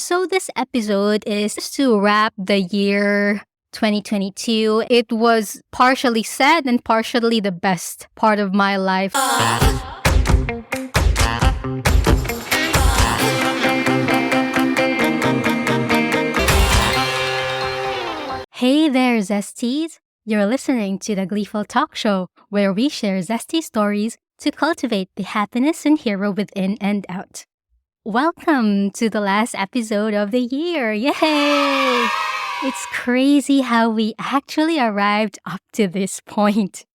so this episode is to wrap the year 2022. It was partially sad and partially the best part of my life. Hey there, Zesties! You're listening to the Gleeful Talkshow, where we share zesty stories to cultivate the happiness and hero within and out. Welcome to the last episode of the year! Yay! It's crazy how we actually arrived up to this point.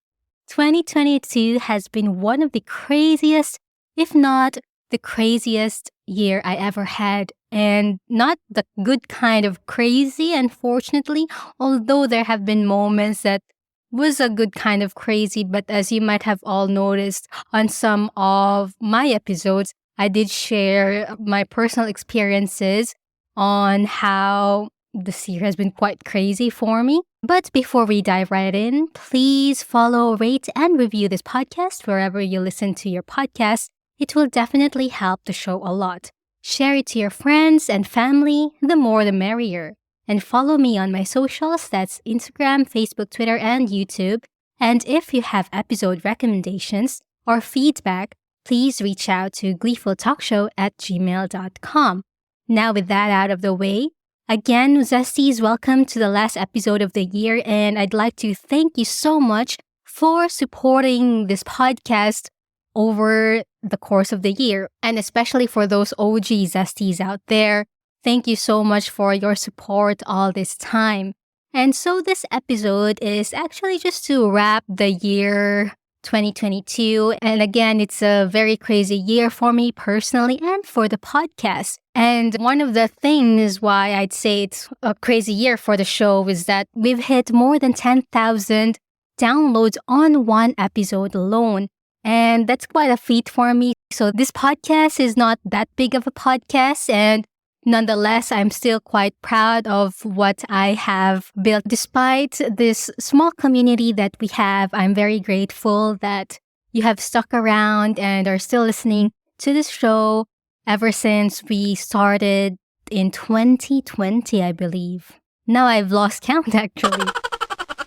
2022 has been one of the craziest, if not the craziest year I ever had. And not the good kind of crazy, unfortunately, although there have been moments that was a good kind of crazy. But as you might have all noticed on some of my episodes, I did share my personal experiences on how this year has been quite crazy for me. But before we dive right in, please follow, rate, and review this podcast wherever you listen to your podcast. It will definitely help the show a lot. Share it to your friends and family, the more the merrier. And follow me on my socials, that's Instagram, Facebook, Twitter, and YouTube. And if you have episode recommendations or feedback, please reach out to gleefultalkshow@gmail.com. Now with that out of the way, again, Zesties, welcome to the last episode of the year, and I'd like to thank you so much for supporting this podcast over the course of the year, and especially for those OG Zesties out there. Thank you so much for your support all this time. And so this episode is actually just to wrap the year 2022. And again, it's a very crazy year for me personally and for the podcast. And one of the things why I'd say it's a crazy year for the show is that we've hit more than 10,000 downloads on one episode alone. And that's quite a feat for me. So this podcast is not that big of a podcast, and nonetheless, I'm still quite proud of what I have built. Despite this small community that we have, I'm very grateful that you have stuck around and are still listening to this show ever since we started in 2020, I believe. Now I've lost count, actually.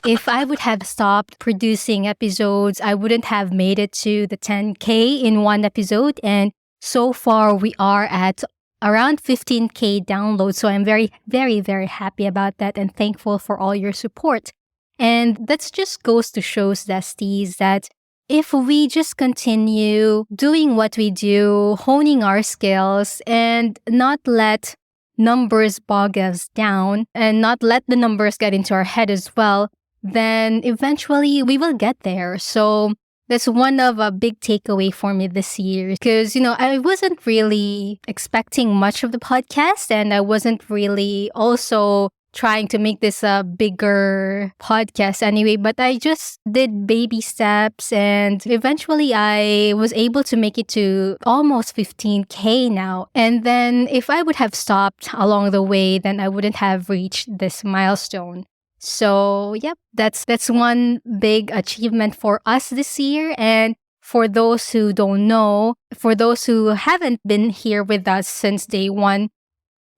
If I would have stopped producing episodes, I wouldn't have made it to the 10K in one episode. And so far, we are at around 15K downloads. So I'm very, very, very happy about that and thankful for all your support. And that just goes to show, Zesties, that if we just continue doing what we do, honing our skills, and not let numbers bog us down, and not let the numbers get into our head as well, then eventually we will get there. So that's one of a big takeaway for me this year because, I wasn't really expecting much of the podcast, and I wasn't really also trying to make this a bigger podcast anyway, but I just did baby steps, and eventually I was able to make it to almost 15K now. And then if I would have stopped along the way, then I wouldn't have reached this milestone. So, yep, that's one big achievement for us this year. And for those who don't know, for those who haven't been here with us since day one,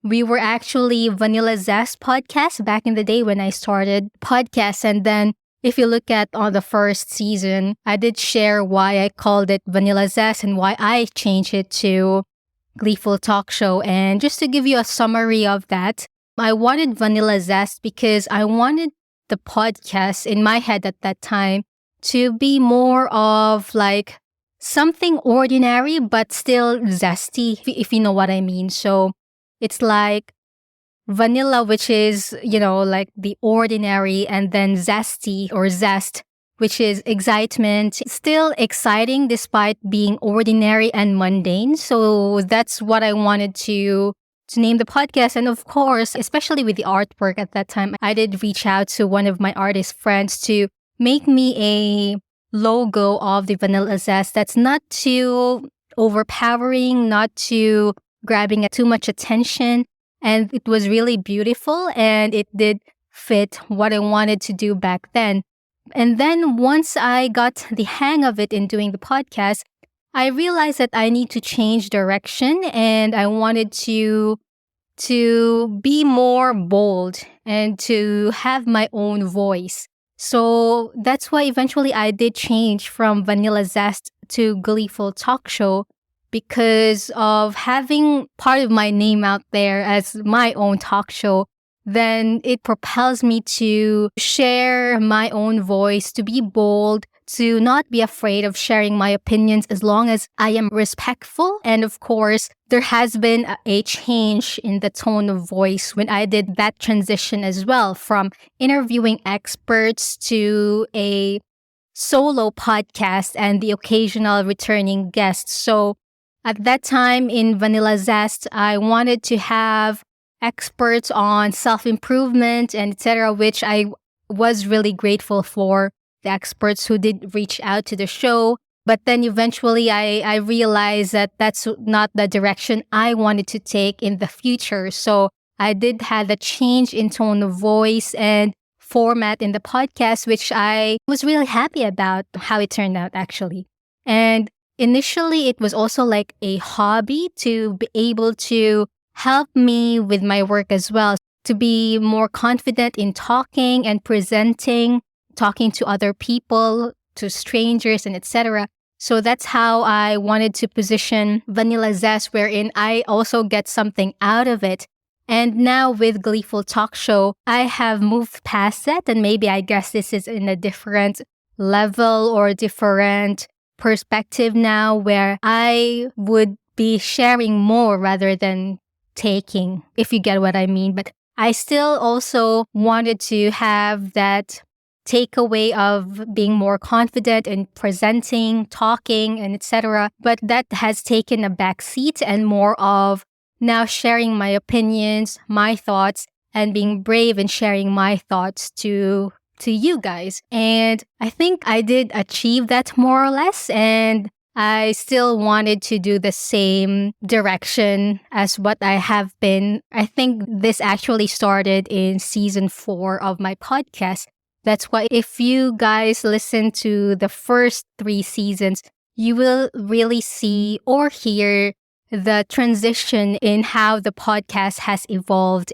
we were actually Vanilla Zest podcast back in the day when I started podcasts. And then if you look at on the first season, I did share why I called it Vanilla Zest and why I changed it to Gleeful Talkshow. And just to give you a summary of that, I wanted Vanilla Zest because I wanted the podcast in my head at that time to be more of like something ordinary, but still zesty, if you know what I mean. So it's like vanilla, which is, like the ordinary, and then zesty or zest, which is excitement, still exciting despite being ordinary and mundane. So that's what I wanted to name the podcast. And of course, especially with the artwork at that time, I did reach out to one of my artist friends to make me a logo of the Vanilla Zest that's not too overpowering, not too grabbing too much attention. And it was really beautiful, and it did fit what I wanted to do back then. And then once I got the hang of it in doing the podcast, I realized that I need to change direction, and I wanted to to be more bold and to have my own voice. So that's why eventually I did change from Vanilla Zest to Gleeful Talkshow, because of having part of my name out there as my own talk show. Then it propels me to share my own voice, to be bold, to not be afraid of sharing my opinions as long as I am respectful. And of course, there has been a change in the tone of voice when I did that transition as well, from interviewing experts to a solo podcast and the occasional returning guest. So at that time in Vanilla Zest, I wanted to have experts on self-improvement and etc., which I was really grateful for the experts who did reach out to the show. But then eventually I realized that that's not the direction I wanted to take in the future. So I did have a change in tone of voice and format in the podcast, which I was really happy about how it turned out actually. And initially, it was also like a hobby to be able to help me with my work as well, to be more confident in talking and presenting, talking to other people, to strangers, and etc. So that's how I wanted to position Vanilla Zest, wherein I also get something out of it. And now with Gleeful Talk Show, I have moved past that, and maybe I guess this is in a different level or different perspective now, where I would be sharing more rather than taking, if you get what I mean. But I still also wanted to have that takeaway of being more confident in presenting, talking, and etc. But that has taken a back seat, and more of now sharing my opinions, my thoughts, and being brave in sharing my thoughts to you guys. And I think I did achieve that more or less. And I still wanted to do the same direction as what I have been. I think this actually started in season 4 of my podcast. That's why if you guys listen to the first 3 seasons, you will really see or hear the transition in how the podcast has evolved.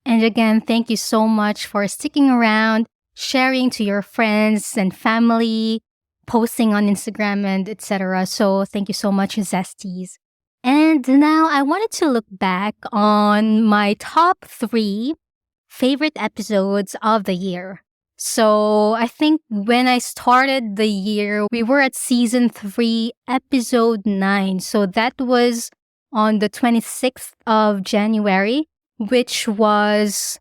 And again, thank you so much for sticking around, sharing to your friends and family, posting on Instagram and etc. So thank you so much, Zesties. And now I wanted to look back on my top 3 favorite episodes of the year. So I think when I started the year, we were at season 3, episode 9. So that was on the 26th of January, which was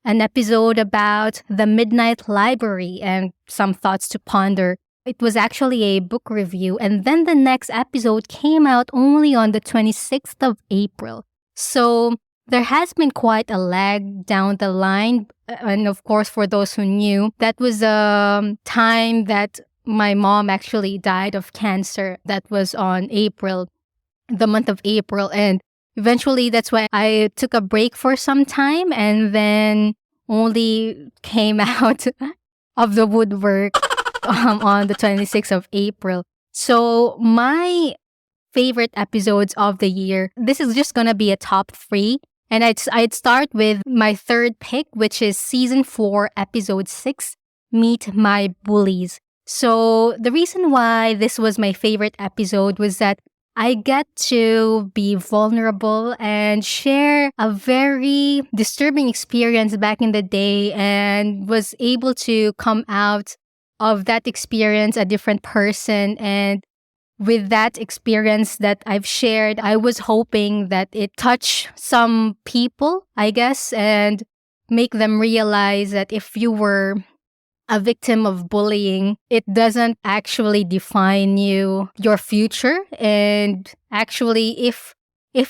an episode about the Midnight Library and some thoughts to ponder. It was actually a book review. And then the next episode came out only on the 26th of April. So there has been quite a lag down the line. And of course, for those who knew, that was a time that my mom actually died of cancer. That was on April, the month of April. And eventually, that's why I took a break for some time and then only came out of the woodwork on the 26th of April. So my favorite episodes of the year, this is just going to be a top 3. And I'd start with my third pick, which is season 4, episode 6, Meet My Bullies. So the reason why this was my favorite episode was that I get to be vulnerable and share a very disturbing experience back in the day, and was able to come out of that experience a different person. And with that experience that I've shared, I was hoping that it touch some people, I guess, and make them realize that if you were a victim of bullying, it doesn't actually define you, your future. And actually, if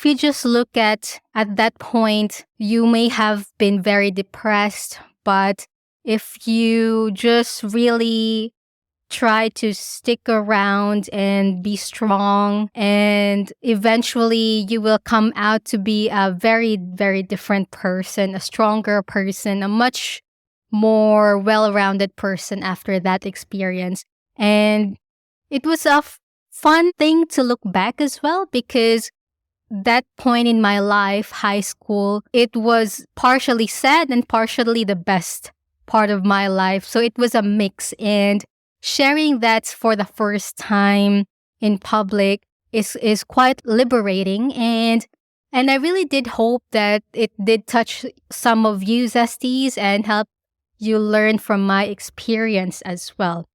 you just look at that point, you may have been very depressed, but if you just really try to stick around and be strong, and eventually you will come out to be a very, very different person, a stronger person, a much more well-rounded person after that experience. And it was a fun thing to look back as well, because that point in my life, high school, it was partially sad and partially the best part of my life. So it was a mix. And sharing that for the first time in public is quite liberating. And I really did hope that it did touch some of you, Zesties, and help you learn from my experience as well.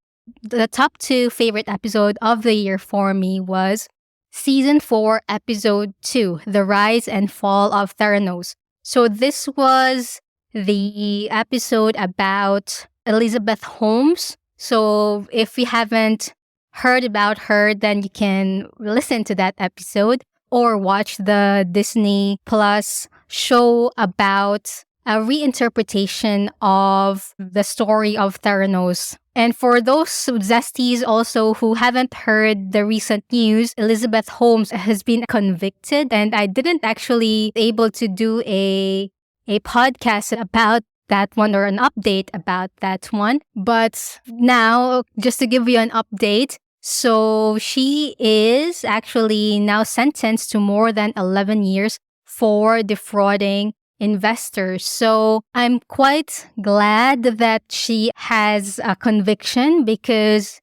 The top 2 favorite episode of the year for me was Season 4, Episode 2, The Rise and Fall of Theranos. So this was the episode about Elizabeth Holmes. So if you haven't heard about her, then you can listen to that episode or watch the Disney Plus show about a reinterpretation of the story of Theranos. And for those Zesties also who haven't heard the recent news, Elizabeth Holmes has been convicted, and I didn't actually able to do a podcast about that one or an update about that one. But now, just to give you an update, so she is actually now sentenced to more than 11 years for defrauding investors. So I'm quite glad that she has a conviction, because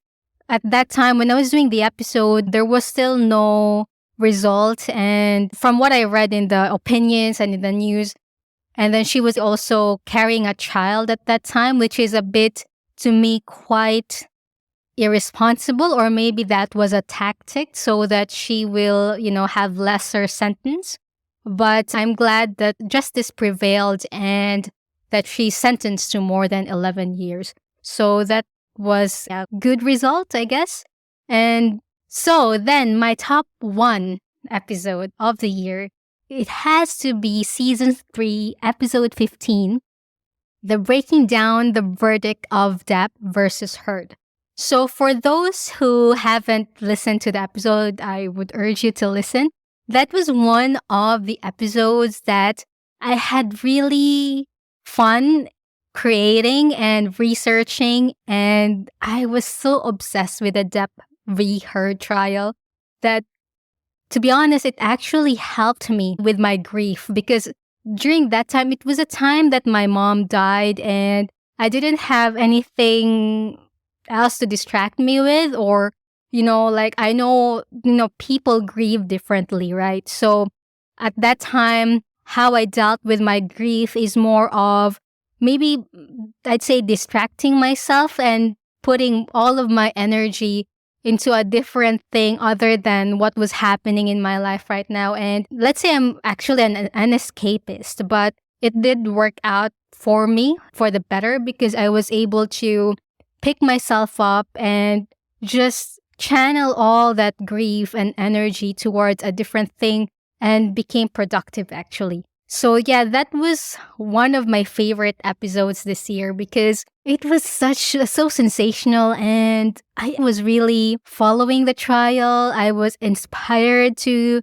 at that time when I was doing the episode, there was still no result. And from what I read in the opinions and in the news, and then she was also carrying a child at that time, which is a bit, to me, quite irresponsible, or maybe that was a tactic so that she will, have lesser sentence. But I'm glad that justice prevailed and that she's sentenced to more than 11 years. So that was a good result, I guess. And so then my top 1 episode of the year, it has to be Season 3, Episode 15, The Breaking Down the Verdict of Depp versus Heard. So for those who haven't listened to the episode, I would urge you to listen. That was one of the episodes that I had really fun creating and researching, and I was so obsessed with the Depp v. Heard trial that, to be honest, it actually helped me with my grief, because during that time, it was a time that my mom died and I didn't have anything else to distract me with, or I know, people grieve differently, right? So at that time, how I dealt with my grief is more of maybe, I'd say, distracting myself and putting all of my energy into a different thing other than what was happening in my life right now. And let's say I'm actually an escapist, but it did work out for me for the better, because I was able to pick myself up and just channel all that grief and energy towards a different thing and became productive, actually. So yeah, that was one of my favorite episodes this year, because it was so sensational, and I was really following the trial. I was inspired to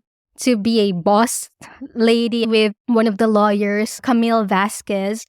be a boss lady with one of the lawyers, Camille Vasquez.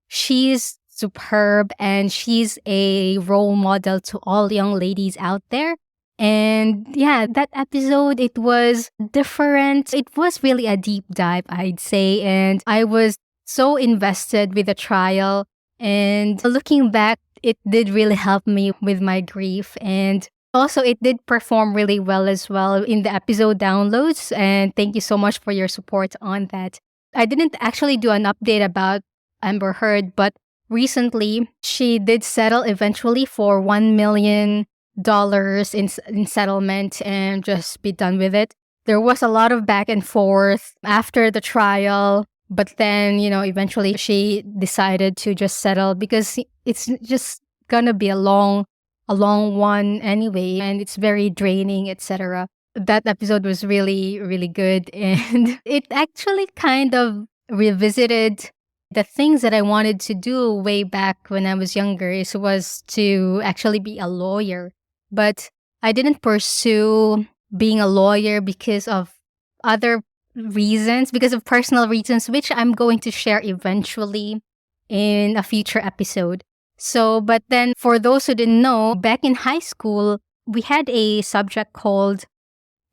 She's superb, and she's a role model to all young ladies out there. And yeah, that episode, it was different. It was really a deep dive, I'd say. And I was so invested with the trial. And looking back, it did really help me with my grief. And also, it did perform really well as well in the episode downloads. And thank you so much for your support on that. I didn't actually do an update about Amber Heard, but recently, she did settle eventually for $1 million in settlement and just be done with it. There was a lot of back and forth after the trial, but then, eventually she decided to just settle, because it's just gonna be a long one anyway, and it's very draining, etc. That episode was really, really good, and it actually kind of revisited the things that I wanted to do way back when I was younger. Was to actually be a lawyer. But I didn't pursue being a lawyer because of other reasons, because of personal reasons, which I'm going to share eventually in a future episode. So, but then for those who didn't know, back in high school, we had a subject called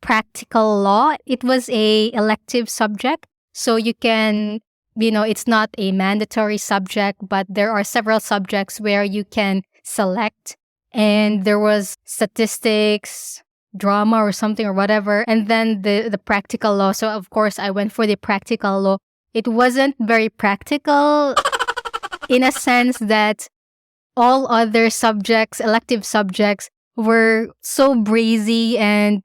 practical law. It was a elective subject. So you can, it's not a mandatory subject, but there are several subjects where you can select. And there was statistics, drama or something or whatever. And then the practical law. So of course I went for the practical law. It wasn't very practical in a sense that all other subjects, elective subjects, were so breezy, and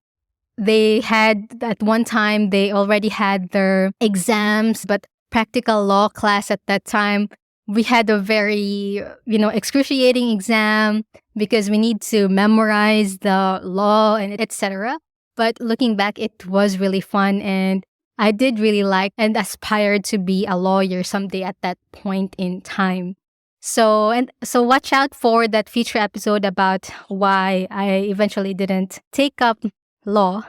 they had, at one time, they already had their exams, but practical law class at that time, we had a very, excruciating exam because we need to memorize the law and etc. But looking back, it was really fun, and I did really like and aspired to be a lawyer someday at that point in time. So watch out for that future episode about why I eventually didn't take up law.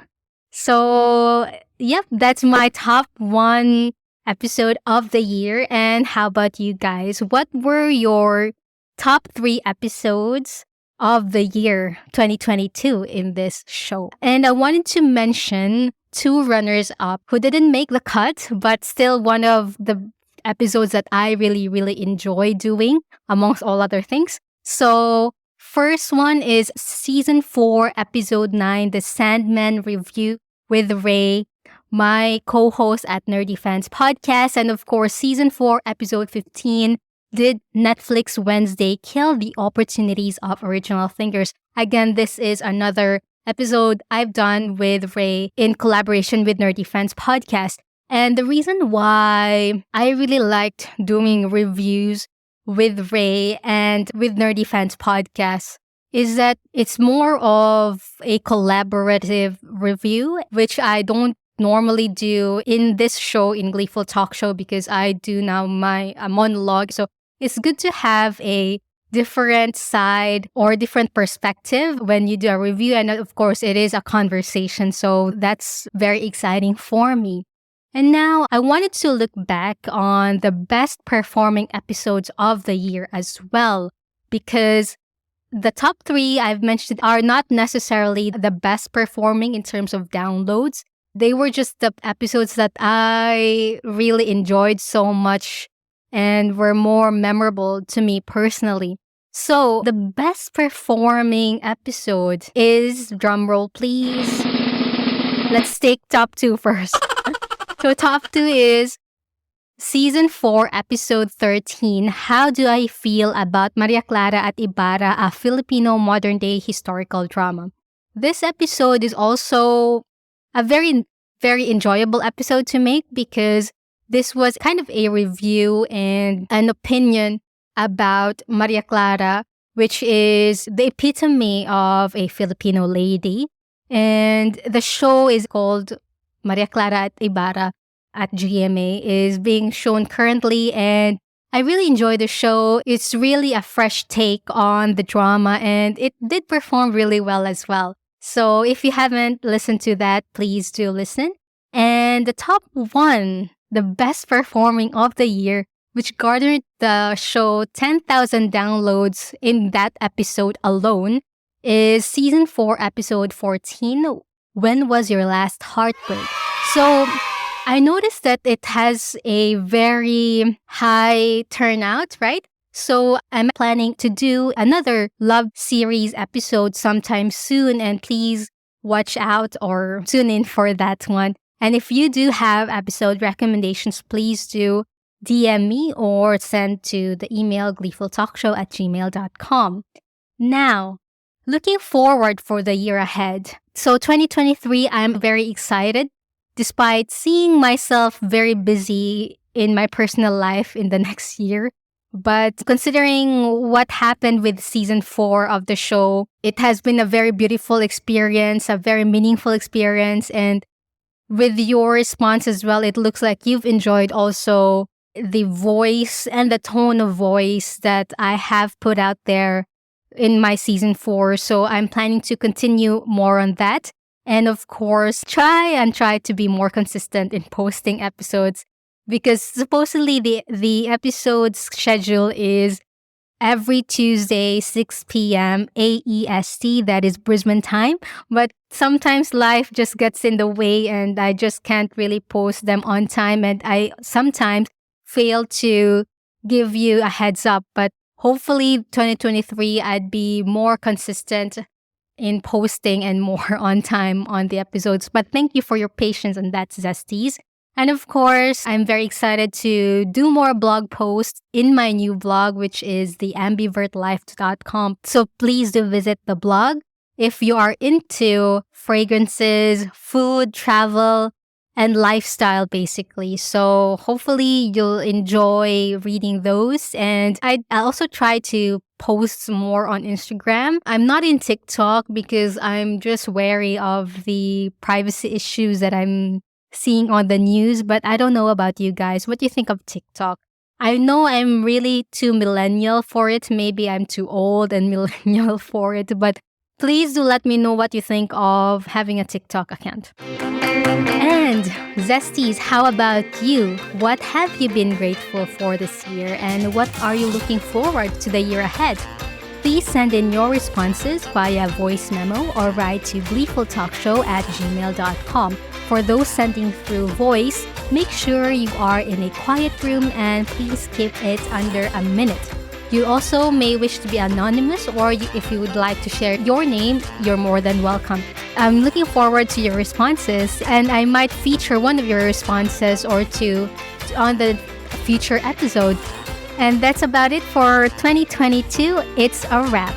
So, yep, that's my top 1 episode of the year. And how about you guys? What were your top 3 episodes of the year 2022 in this show? And I wanted to mention 2 runners up who didn't make the cut, but still one of the episodes that I really, really enjoy doing, amongst all other things. So, first one is Season 4, Episode 9, The Sandman Review with Ray, my co-host at Nerdy Fans Podcast. And of course, Season 4, Episode 15, Did Netflix Wednesday Kill the Opportunities of Original Thinkers? Again, this is another episode I've done with Ray in collaboration with Nerdy Fans Podcast. And the reason why I really liked doing reviews with Ray and with Nerdy Fans Podcast is that it's more of a collaborative review, which I don't normally do in this show, in Gleeful Talkshow, because I do now my monologue. So it's good to have a different side or different perspective when you do a review. And of course, it is a conversation. So that's very exciting for me. And now I wanted to look back on the best performing episodes of the year as well, because the top 3 I've mentioned are not necessarily the best performing in terms of downloads. They were just the episodes that I really enjoyed so much and were more memorable to me personally. So the best performing episode is, drumroll please, let's take top 2 first. So top 2 is Season 4, Episode 13, How Do I Feel About Maria Clara at Ibarra, a Filipino modern-day historical drama. This episode is also a very, very enjoyable episode to make because this was kind of a review and an opinion about Maria Clara, which is the epitome of a Filipino lady. And the show is called Maria Clara at Ibarra at GMA, is being shown currently, and I really enjoy the show. It's really a fresh take on the drama, and it did perform really well as well. So if you haven't listened to that, please do listen. And the top 1, the best performing of the year, which garnered the show 10,000 downloads in that episode alone, is Season 4, Episode 14, When Was Your Last Heartbreak? So I noticed that it has a very high turnout, right? So I'm planning to do another love series episode sometime soon, and please watch out or tune in for that one. And if you do have episode recommendations, please do DM me or send to the email gleefultalkshow@gmail.com. Now, looking forward for the year ahead. So 2023, I'm very excited. Despite seeing myself very busy in my personal life in the next year. But considering what happened with Season 4 of the show, it has been a very beautiful experience, a very meaningful experience. And with your response as well, it looks like you've enjoyed also the voice and the tone of voice that I have put out there in my Season 4. So I'm planning to continue more on that. And of course, try to be more consistent in posting episodes, because supposedly the episode schedule is every Tuesday, 6 p.m. AEST, that is Brisbane time. But sometimes life just gets in the way and I just can't really post them on time. And I sometimes fail to give you a heads up. But hopefully, 2023, I'd be more consistent in posting and more on time on the episodes. But thank you for your patience on that, Zesties. And of course, I'm very excited to do more blog posts in my new blog, which is the ambivertlife.com. So please do visit the blog if you are into fragrances, food, travel, and lifestyle, basically. So hopefully you'll enjoy reading those. And I also try to post more on Instagram. I'm not in TikTok because I'm just wary of the privacy issues that I'm seeing on the news. But I don't know about you guys. What do you think of TikTok? I know I'm really too millennial for it. Maybe I'm too old and millennial for it. But please do let me know what you think of having a TikTok account. And Zesties, how about you? What have you been grateful for this year and what are you looking forward to the year ahead? Please send in your responses via voice memo or write to gleefultalkshow@gmail.com. For those sending through voice, make sure you are in a quiet room and please keep it under a minute. You also may wish to be anonymous or if you would like to share your name, you're more than welcome. I'm looking forward to your responses and I might feature one of your responses or two on the future episode. And that's about it for 2022. It's a wrap.